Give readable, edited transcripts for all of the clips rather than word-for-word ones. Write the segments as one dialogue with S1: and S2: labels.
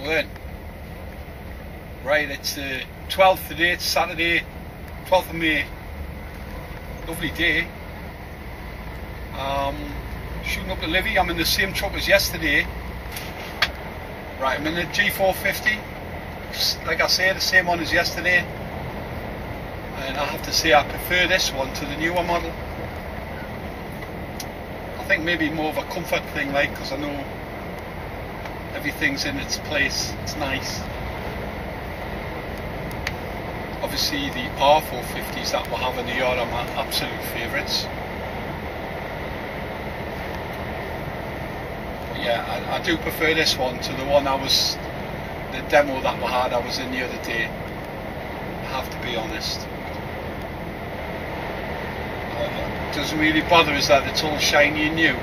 S1: struggling. Right, it's the 12th today, it's Saturday, 12th of May. Lovely day. Shooting up to Livy. I'm in the same truck as yesterday. Right, I'm in the G450. Like I say, the same one as yesterday. And I have to say I prefer this one to the newer model. I think maybe more of a comfort thing, like, because I know everything's in its place. It's nice. Obviously the R450s that we'll have in the yard are my absolute favourites. But yeah, I do prefer this one to the one the demo that we had I was in the other day. I have to be honest. It doesn't really bother us that it's all shiny and new.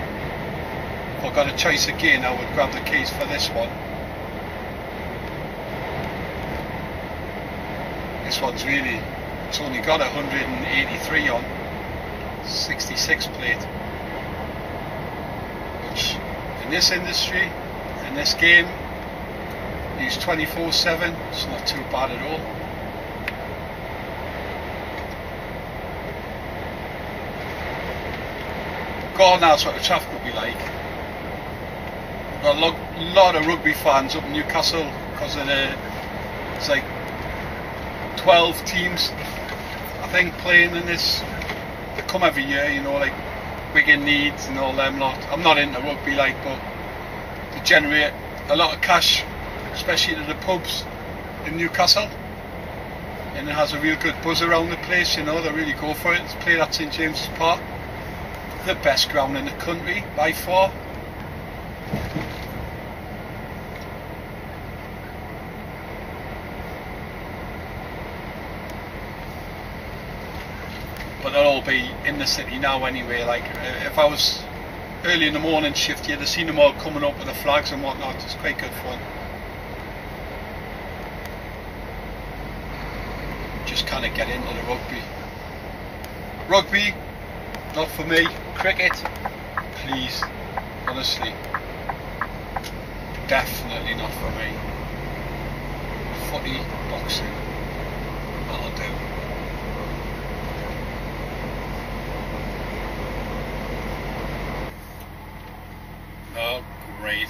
S1: If I got a choice again, I would grab the keys for this one. This one's really, it's only got 183 on, 66 plate, which in this industry, in this game, use 24/7, it's not too bad at all. God knows what the traffic will be like. We've got a lot of rugby fans up in Newcastle because of it's like 12 teams, I think, playing in this. They come every year, you know, like Wigan, Leeds and all them lot. I'm not into rugby, like, but they generate a lot of cash, especially to the pubs in Newcastle, and it has a real good buzz around the place, you know. They really go for it. It's played at St James's Park, the best ground in the country by far. But they'll all be in the city now anyway. Like, if I was early in the morning shift, you'd have seen them all coming up with the flags and whatnot. It's quite good fun. Just kind of get into the rugby. Rugby, not for me. Cricket, please, honestly, definitely not for me. Footy, boxing, that'll do. Oh, great.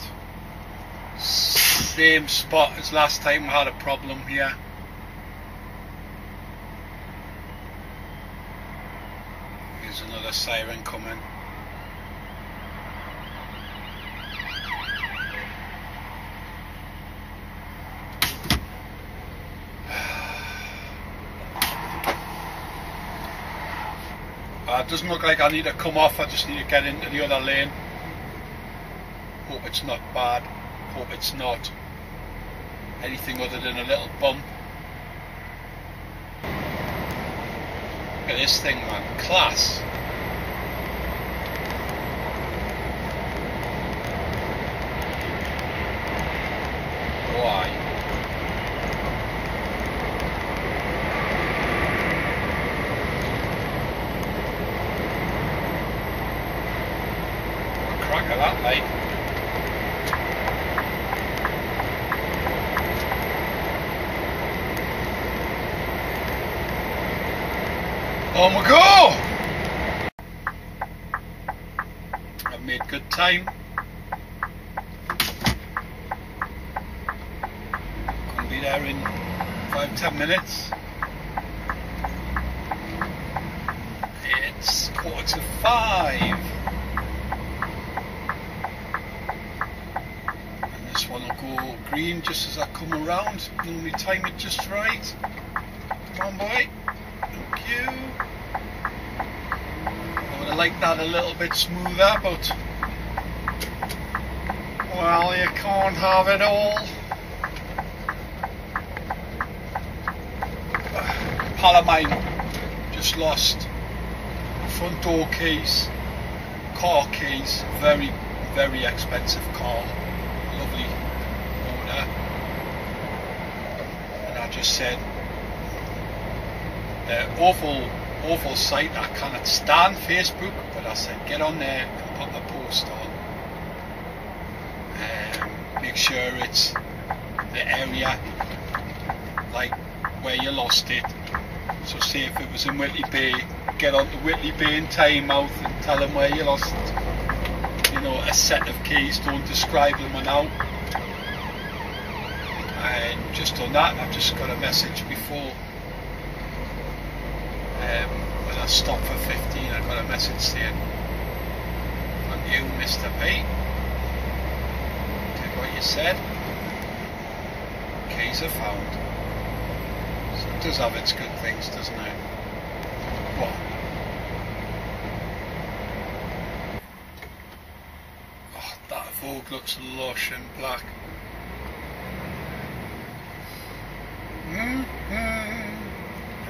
S1: Same spot as last time we had a problem here. Here's another siren coming. It doesn't look like I need to come off, I just need to get into the other lane. Hope it's not bad, hope it's not anything other than a little bump. Look at this thing, man, class. Why? Crack of that, mate. On we go! I've made good time. Gonna be there in 5-10 minutes. It's 4:45. And this one will go green just as I come around. Normally time it just right. Come on, boy. Thank you. I would have liked that a little bit smoother, but well, you can't have it all. Pal of mine just lost front door keys, car keys, very, very expensive car, lovely owner, and I just said, awful site, I cannot stand Facebook, but I said get on there and put a post on, make sure it's the area, like where you lost it. So say if it was in Whitley Bay, get on to Whitley Bay in timeout and tell them where you lost, you know, a set of keys. Don't describe them now. And just on that, I've just got a message before. When I stopped for 15, I got a message saying, "Thank you, Mr. P. Did what you said. Keys are found." So it does have its good things, doesn't it? What? Oh, that Vogue looks lush and black.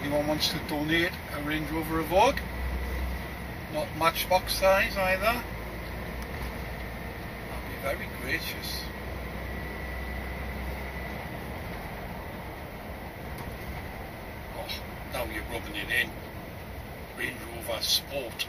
S1: Anyone wants to donate a Range Rover Vogue? Not Matchbox size either. That'd be very gracious. Oh, now you're rubbing it in. Range Rover Sport.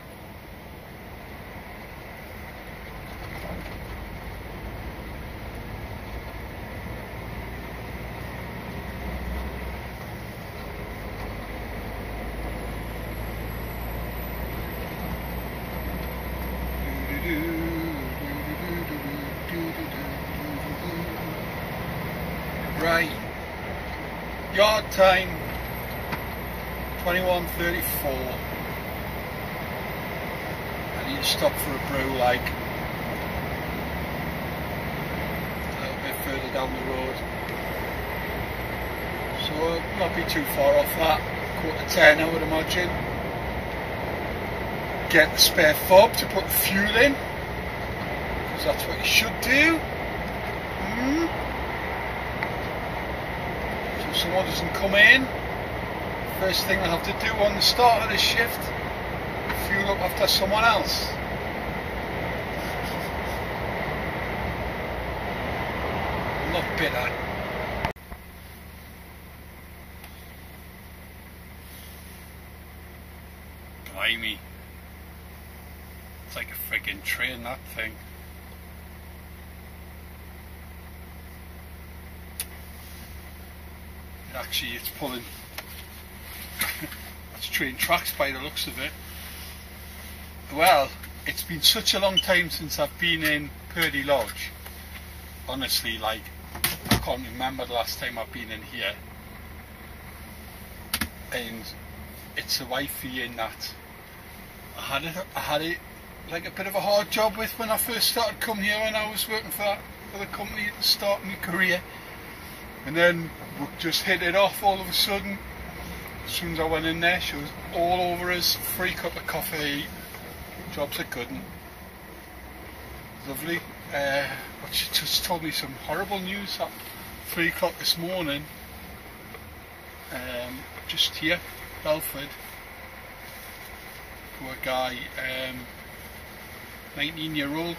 S1: Right, yard time 21:34. I need to stop for a brew, like a little bit further down the road, so I'll not be too far off that. 9:45 I would imagine. Get the spare fob to put the fuel in, because that's what you should do. Someone doesn't come in, first thing I have to do on the start of the shift, fuel up after someone else. I'm not bitter. Blimey. It's like a friggin' train, that thing. Actually, it's pulling. That's train tracks by the looks of it. Well, it's been such a long time since I've been in Purdy Lodge. Honestly, like, I can't remember the last time I've been in here. And it's a wifey in that I had it like a bit of a hard job with when I first started coming here, when I was working for the company at the start of my career. And then we just hit it off all of a sudden. As soon as I went in there, she was all over us. Free cup of coffee. Job's a good one. Lovely. But she just told me some horrible news at 3 o'clock this morning. Just here, Belford. Poor guy, 19-year-old.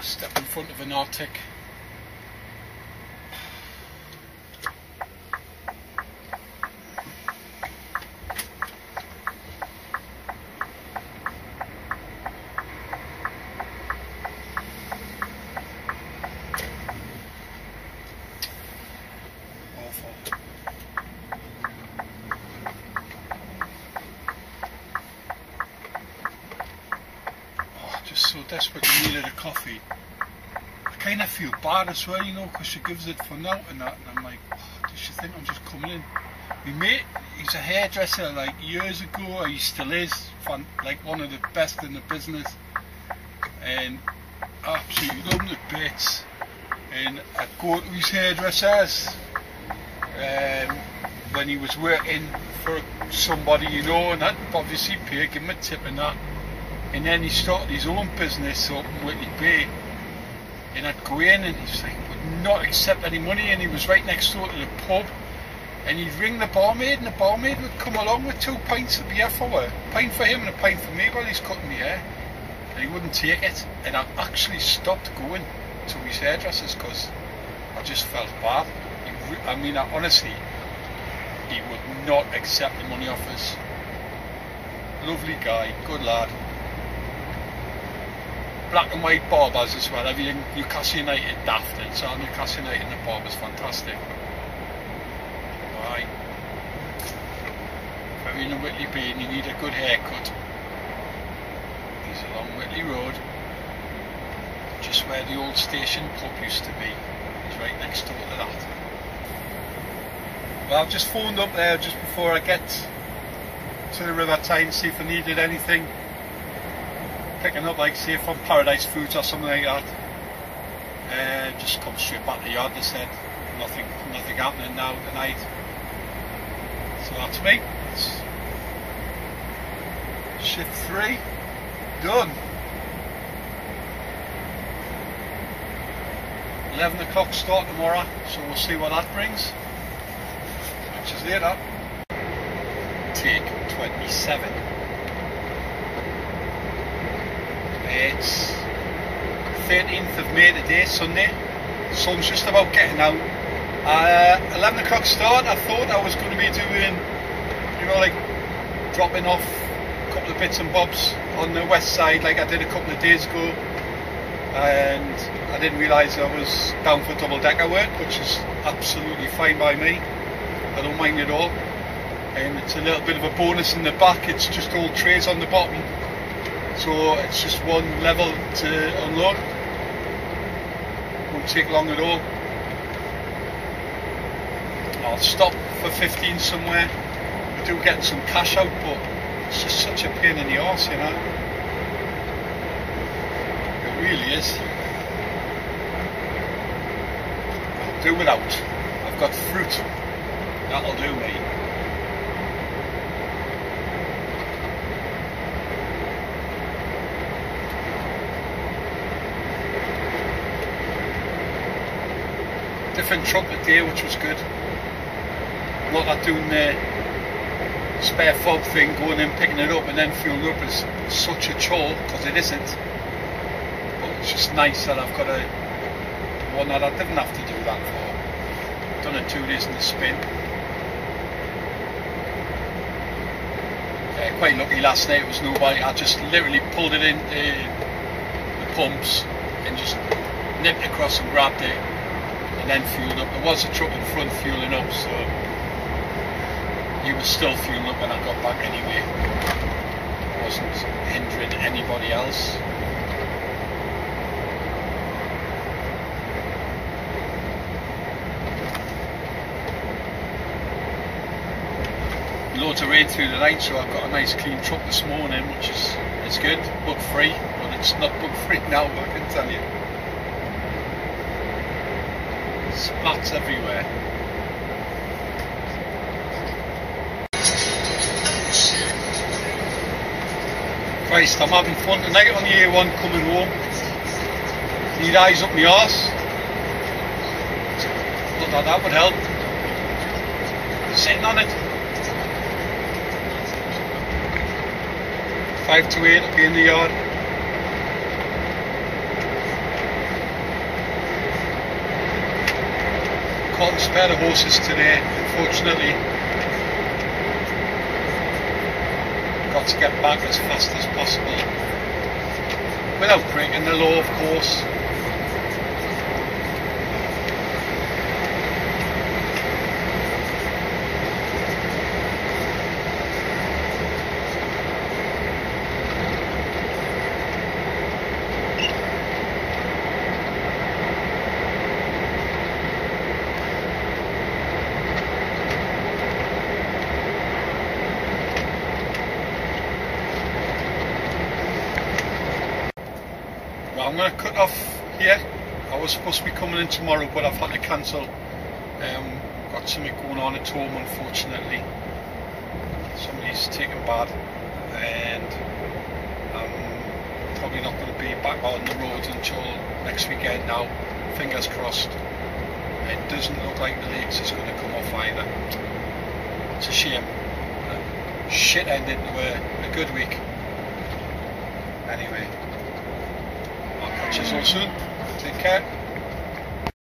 S1: Stepped in front of an Arctic. So desperately needed a coffee. I kind of feel bad as well, you know, because she gives it for now and that, and I'm like, oh, does she think I'm just coming in? My mate, he's a hairdresser, like years ago, he still is, like one of the best in the business, and absolutely love him to bits. And I'd go to his hairdressers when he was working for somebody, you know, and I'd obviously pay, give him a tip and that. And then he started his own business up in Whitley Bay, and I'd go in and he's like, would not accept any money, and he was right next door to the pub, and he'd ring the barmaid, and the barmaid would come along with 2 pints of beer for her, a pint for him and a pint for me while he's cutting my hair, and he wouldn't take it. And I actually stopped going to his hairdressers because I just felt bad. I mean, honestly, he would not accept the money off us. Lovely guy, good lad. black and white barbers as well. Everything Newcastle United daft, and so Newcastle United the barber's fantastic. Right. If you're in a Whitley Bay and you need a good haircut, he's along Whitley Road, just where the old station pub used to be. He's right next door to that. Well, I've just phoned up there just before I get to the River Tyne, see if I needed anything. Picking up, like, say, from Paradise Foods or something like that. Just come straight back to the yard. They said nothing happening now tonight. So that's me. It's shift 3 done. 11 o'clock start tomorrow, so we'll see what that brings. Which is later. Take 27. It's 13th of May today, Sunday. The sun's just about getting out. 11 o'clock start. I thought I was going to be doing, you know, like dropping off a couple of bits and bobs on the west side like I did a couple of days ago, and I didn't realise I was down for double-decker work, which is absolutely fine by me. I don't mind at all. And it's a little bit of a bonus in the back. It's just all trays on the bottom, so it's just one level to unload. Won't take long at all. I'll stop for 15 somewhere. I do get some cash out, but it's just such a pain in the arse, you know. It really is. I'll do without. I've got fruit. That'll do me. Different truck today, which was good. Not that doing the spare fob thing, going in, picking it up and then fueling up is such a chore, because it isn't. But it's just nice that I've got one that I didn't have to do that for. Done it 2 days in the spin. Quite lucky last night, it was nobody. I just literally pulled it into the pumps and just nipped across and grabbed it and then fueled up. There was a truck in front fueling up, so he was still fueling up when I got back anyway. I wasn't hindering anybody else. Loads of rain through the night, so I've got a nice clean truck this morning, which is good. Bug free, but it's not bug free now, I can tell you. Splats everywhere. Christ, I'm having fun tonight on the A1 coming home. Need eyes up my arse. Thought that would help. Sitting on it. 5 to 8, I'll be in the yard. Can't spare the horses today, unfortunately. Got to get back as fast as possible. Without breaking the law, of course. I'm going to cut off here. I was supposed to be coming in tomorrow, but I've had to cancel. Got something going on at home, unfortunately. Somebody's taken bad, and I'm probably not going to be back on the road until next weekend now. Fingers crossed. It doesn't look like the legs is going to come off either. It's a shame. Shit ended to a good week. Anyway. Catch you all soon. Take care.